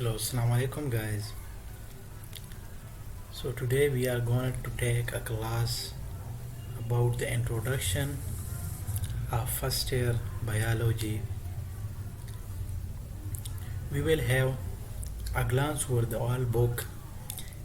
Hello, Assalamu alaikum guys. So today we are going to take a class about the introduction of first year biology. We will have a glance over the all book.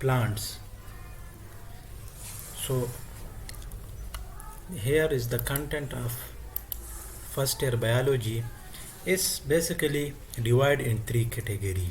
plants. So here is the content of first year biology is basically divided in three category.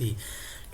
3.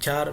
4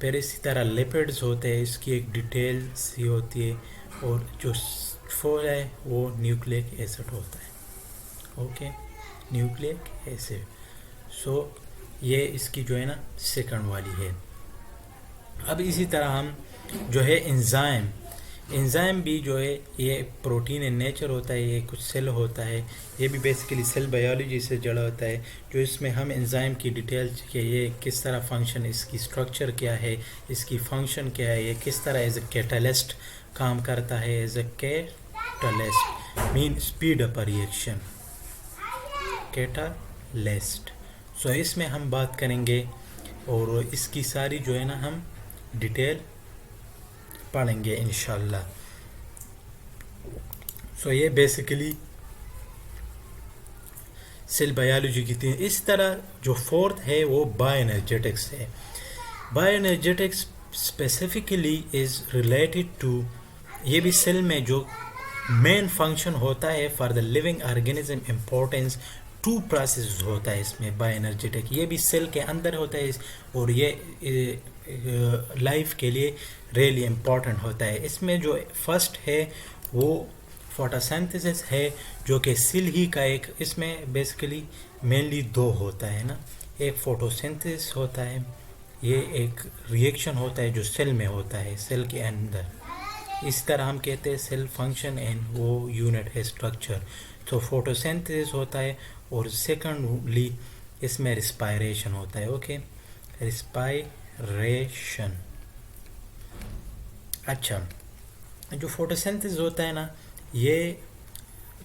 پھر اسی طرح lipids ہوتے ہیں، اس کی ایک detail سی ہوتی ہے، اور جو فور ہے وہ نیوکلیک ایسڈ ہوتا ہے. Okay, nucleic acid. سو یہ اس کی جو ہے نا سیکنڈ والی ہے. اب اسی طرح ہم جو ہے انزائم بھی جو ہے یہ پروٹین ان نیچر ہوتا ہے، یہ کچھ سیل ہوتا ہے، یہ بھی بیسیکلی سیل بایولوجی سے جڑا ہوتا ہے، جو اس میں ہم انزائم کی ڈیٹیل کہ یہ کس طرح فنکشن، اس کی اسٹرکچر کیا ہے، اس کی فنکشن کیا ہے، یہ کس طرح ایز اے کیٹالسٹ کام کرتا ہے. ایز اے کیٹالسٹ مین speed up reaction, catalyst. So اس میں ہم بات کریں گے، اور اس کی ساری جو ہے نا ہم ڈیٹیل پڑھیں گے انشاءاللہ. سو یہ بیسیکلی سیل بایولوجی کی تھی. اس طرح جو فورتھ ہے وہ بایو انرجیٹکس ہے. Bioenergetics specifically is related to, یہ بھی سیل میں جو مین فنکشن ہوتا ہے for the living organism, importance to process ہوتا ہے اس میں بایو انرجیٹک. یہ بھی سیل کے اندر ہوتا ہے، اور یہ لائف کے لیے ریئلی امپورٹنٹ ہوتا ہے. اس میں جو فرسٹ ہے وہ فوٹوسینتھسس ہے، جو کہ سیل ہی کا ایک، اس میں بیسیکلی مینلی دو ہوتا ہے نا، ایک فوٹوسینتھسس ہوتا ہے، یہ ایک ریئیکشن ہوتا ہے جو سیل میں ہوتا ہے، سیل کے اندر. اس طرح ہم کہتے ہیں سیل فنکشن اینڈ وہ یونٹ ہے اسٹرکچر. تو فوٹوسینتھسس ہوتا ہے، اور سیکنڈلی اس میں ریسپائریشن ہوتا ہے. Okay, respiration. اچھا، جو فوٹوسینتھسس ہوتا ہے نا، یہ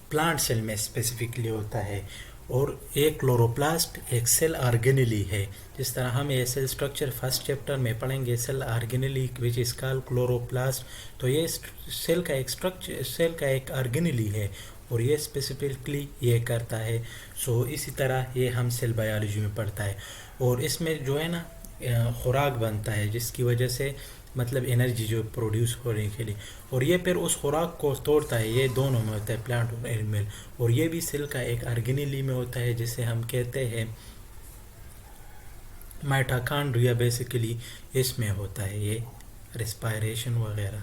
پلانٹ سیل میں اسپیسیفکلی ہوتا ہے، اور ایک کلوروپلاسٹ ایک سیل آرگینیلی ہے. جس طرح ہم یہ سیل اسٹرکچر فرسٹ چیپٹر میں پڑھیں گے، سیل آرگینیلی وچ از کال کلوروپلاسٹ. تو یہ سیل کا ایک اسٹرکچر، سیل کا ایک آرگینیلی ہے، اور یہ اسپیسیفکلی یہ کرتا ہے. سو اسی طرح یہ ہم سیل بایولوجی میں پڑھتا ہے، اور اس میں جو ہے نا خوراک بنتا ہے، جس کی وجہ سے مطلب انرجی جو پروڈیوس ہونے کے لیے، اور یہ پھر اس خوراک کو توڑتا ہے. یہ دونوں میں ہوتا ہے، پلانٹ اور اینیمل. اور یہ بھی سیل کا ایک آرگینیلی میں ہوتا ہے، جسے ہم کہتے ہیں مائٹوکانڈریا. بیسیکلی اس میں ہوتا ہے یہ ریسپائریشن وغیرہ.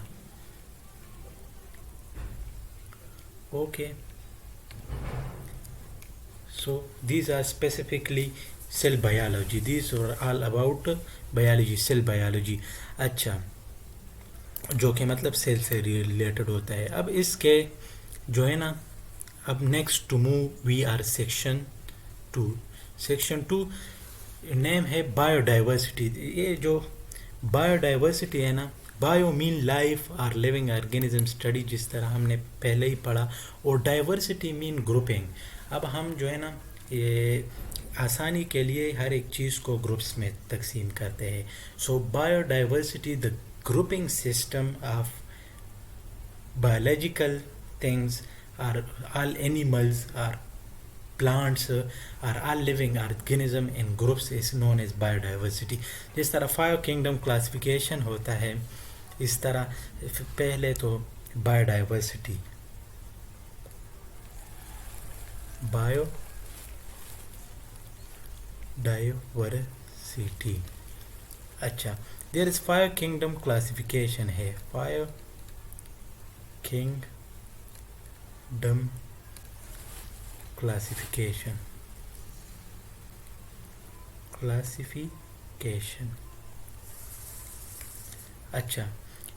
Okay, so these are specifically cell biology. These are all about biology, cell biology. اچھا، جو کہ مطلب سیل سے ریلیٹڈ ہوتا ہے. اب اس کے جو ہے نا، اب next to move we are section 2. Section 2 name ہے بایو ڈائیورسٹی. یہ جو بایو ڈائیورسٹی ہے نا، بایو مین لائف اور لیونگ آرگینزم اسٹڈی، جس طرح ہم نے پہلے ہی پڑھا، اور ڈائیورسٹی مین گروپنگ. اب ہم جو ہے نا یہ آسانی کے لیے ہر ایک چیز کو گروپس میں تقسیم کرتے ہیں. So biodiversity the grouping system of biological things, or all animals or plants or all living organism in groups is known as biodiversity. جس طرح 5 kingdom classification ہوتا ہے، اس طرح پہلے تو biodiversity، biodiversity. اچھا، there is 5 kingdom classification ہے. 5 kingdom classification. اچھا،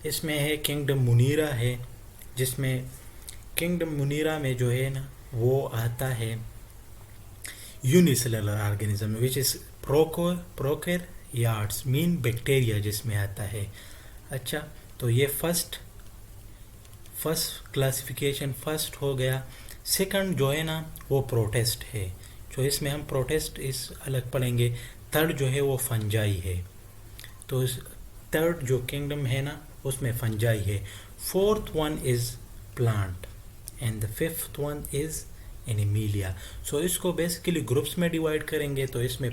اس میں ہے کنگڈم منیرا ہے، جس میں کنگڈم منیرا میں جو ہے نا وہ آتا ہے یونیسیلولر آرگینزم، وچ از پروکیریاٹس مین بیکٹیریا، جس میں آتا ہے. اچھا، تو یہ فرسٹ کلاسیفیکیشن فرسٹ ہو گیا. سیکنڈ جو ہے نا وہ پروٹسٹ ہے، جو اس میں ہم پروٹسٹ اس الگ پڑھیں گے. تھرڈ جو ہے وہ فنجائی ہے. تو تھرڈ جو کنگڈم ہے نا اس میں فنجائی ہے. Fourth one is plant, and the fifth one is animalia. So اس کو بیسیکلی گروپس میں ڈیوائڈ کریں گے. تو اس میں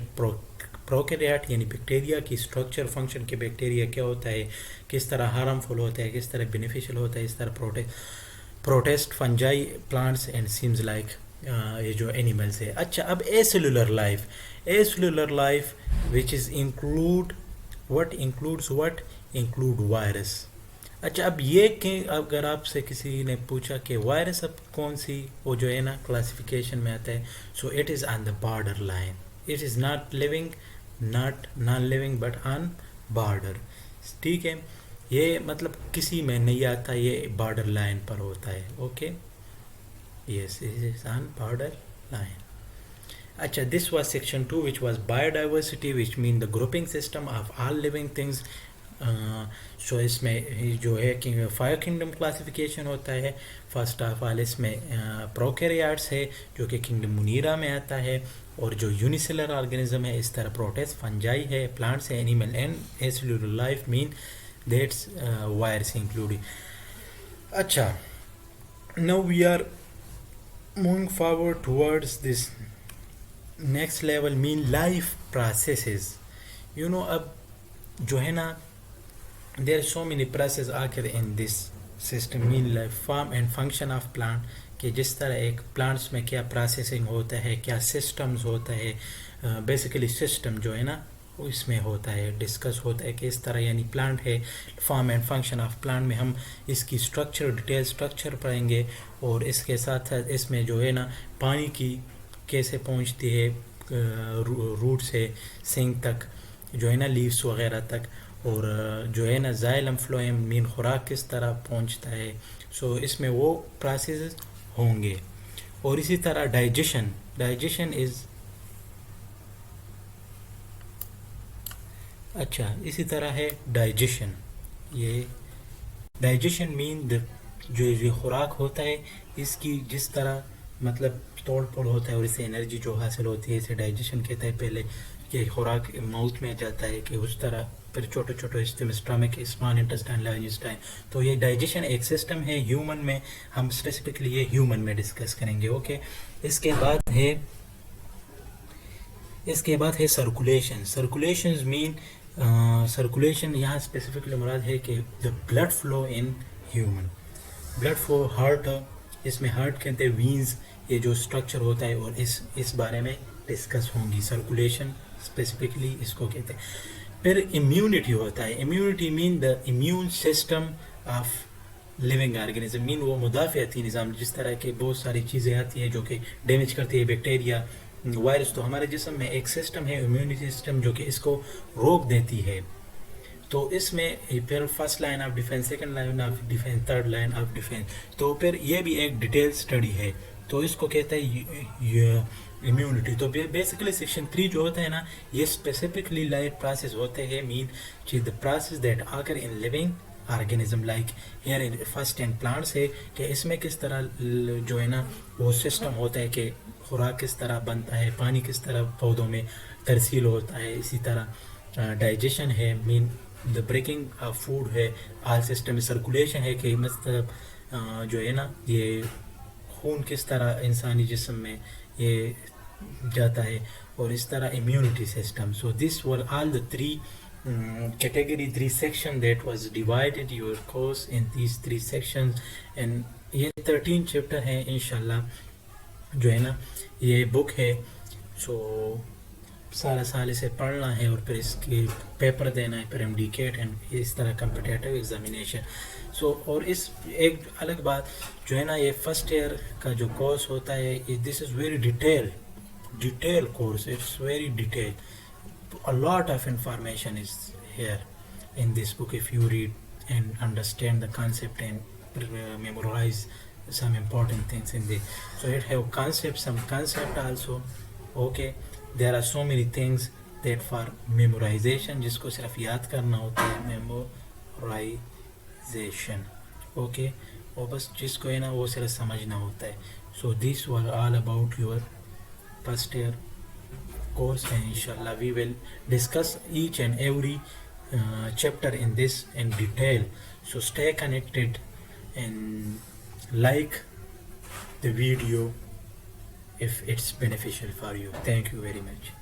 پروکیریاٹ یعنی بیکٹیریا کی اسٹرکچر فنکشن کے بیکٹیریا کیا ہوتا ہے، کس طرح ہارمفل ہوتا ہے، کس طرح بینیفیشل ہوتا ہے، اس طرح protist fungi plants and seems like یہ جو اینیملس ہے. اچھا، اب acellular life which is include what include virus. اچھا اب یہ کہ اگر آپ سے کسی نے پوچھا کہ وائرس اب کون سی وہ جو ہے نا کلاسیفیکیشن میں آتا ہے, so it is on the borderline, it is not living, not non living but on border. ٹھیک ہے, یہ مطلب کسی میں نہیں آتا, یہ بارڈر لائن پر ہوتا ہے. Okay, yes it is on borderline. اچھا, this was section 2 which was biodiversity which mean the grouping system of all living things. سو اس میں جو ہے کہ فائر کنگڈم کلاسیفیکیشن ہوتا ہے. فرسٹ آف آل اس میں پروکیریاٹس ہے جو کہ کنگڈم منیرا میں آتا ہے, اور جو یونیسیلر آرگینزم ہے اس طرح پروٹیس, فنجائی ہے, پلانٹس ہے, اینیمل اینڈ ایسیلولر لائف مین دیٹس وائرس انکلوڈنگ. اچھا, now we are moving forward towards this next level مین لائف پروسیسز. یو نو اب جو ہے نا there are so many processes occur in this system mean like form and function of plant, کہ جس طرح ایک پلانٹس میں کیا پروسیسنگ ہوتا ہے, کیا سسٹمز ہوتا ہے, بیسیکلی سسٹم جو ہے نا وہ اس میں ہوتا ہے, ڈسکس ہوتا ہے کہ اس طرح یعنی پلانٹ ہے. Form and function of plant میں ہم اس کی اسٹرکچر, ڈیٹیل اسٹرکچر پڑھیں گے, اور اس کے ساتھ ساتھ اس میں جو ہے نا پانی کی کیسے پہنچتی ہے روٹ سے سنگ تک جو ہے نا لیوس وغیرہ تک, اور جو ہے نا زائلم فلوئم مین خوراک کس طرح پہنچتا ہے. سو اس میں وہ پروسیسز ہوں گے. اور اسی طرح ڈائجیشن از اچھا اسی طرح ہے ڈائجیشن. یہ ڈائجیشن مین جو یہ خوراک ہوتا ہے اس کی جس طرح مطلب توڑ پھوڑ ہوتا ہے اور اس سے انرجی جو حاصل ہوتی ہے اسے ڈائجیشن کہتا ہے. پہلے کہ خوراک ماؤتھ میں جاتا ہے کہ اس طرح پھر چھوٹے چھوٹے stomach, small intestine, large intestine. تو یہ ڈائجیشن ایک سسٹم ہے ہیومن میں, ہم اسپیسیفکلی یہ ہیومن میں ڈسکس کریں گے. اوکے, اس کے بعد ہے سرکولیشن مین سرکولیشن یہاں اسپیسیفکلی مراد ہے کہ the blood flow in human, blood flow heart, اس میں ہارٹ کہتے ہیں وینز, یہ جو اسٹرکچر ہوتا ہے, اور اس بارے میں ڈسکس ہوں گی. سرکولیشن اسپیسیفکلی اس کو کہتے ہیں. پھر امیونٹی ہوتا ہے. امیونٹی مین the immune system of living organism مین وہ مدافعتی نظام, جس طرح کے بہت ساری چیزیں آتی ہیں جو کہ ڈیمیج کرتی ہے, بیکٹیریا, وائرس. تو ہمارے جسم میں ایک سسٹم ہے امیونٹی سسٹم جو کہ اس کو روک دیتی ہے. تو اس میں پھر first line of defence, second line of defence, third line of defence. تو پھر یہ بھی ایک ڈیٹیل اسٹڈی ہے, تو اس کو کہتا ہے امیونٹی. تو بیسیکلی سیکشن 3 جو ہوتا ہے نا یہ اسپیسیفکلی لائف پروسیس ہوتے ہیں مین دا process that occur in living organism like here in first and plants ہے کہ اس میں کس طرح جو ہے نا وہ سسٹم ہوتا ہے کہ خوراک کس طرح بنتا ہے, پانی کس طرح پودوں میں ترسیل ہوتا ہے. اسی طرح ڈائجیشن ہے مین دا بریکنگ آف فوڈ ہے, آل سسٹم. سرکولیشن ہے کہ مطلب جو ہے نا یہ خون کس طرح انسانی جسم میں یہ جاتا ہے, اور اس طرح immunity system. So this were all the 3 category, 3 section that was divided your course in these 3 sections. and یہ 13 چیپٹر ہیں انشاءاللہ جو ہے نا یہ بک ہے. سو سارا سال اسے پڑھنا ہے اور پھر اس کی پیپر دینا ہے, پھر ایم ڈی کیٹ اینڈ اس طرح کمپٹیٹیو ایگزامینیشن. سو اور اس ایک الگ بات جو ہے نا یہ فرسٹ ایئر کا جو کورس ہوتا ہے this is very detail course, it's very detail. A lot of information is here in this book if you read and understand the concept and memorize some important things in this. So it have some concept also. Okay, there are so many things that for memorization جس کو صرف یاد کرنا ہوتا ہے, memorization. Okay, اور بس جس کو ہے نا وہ صرف سمجھنا ہوتا ہے. So these were all about your first year course, and inshallah we will discuss each and every chapter in this in detail. So stay connected and like the video if it's beneficial for you. Thank you very much.